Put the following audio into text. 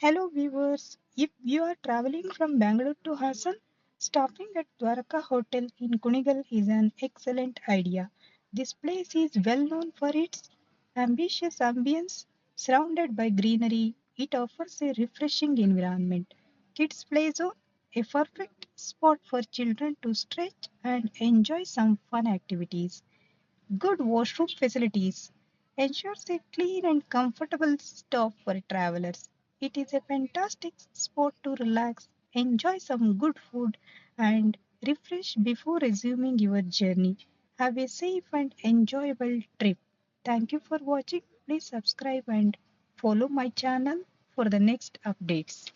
Hello viewers, if you are traveling from Bangalore to Hassan, stopping at Dwarka Hotel in Kunigal is an excellent idea. This place is well known for its ambitious ambience. Surrounded by greenery, it offers a refreshing environment. Kids Play Zone, a perfect spot for children to stretch and enjoy some fun activities. Good washroom facilities ensures a clean and comfortable stop for travelers. It is a fantastic spot to relax, enjoy some good food, and refresh before resuming your journey. Have a safe and enjoyable trip. Thank you for watching. Please subscribe and follow my channel for the next updates.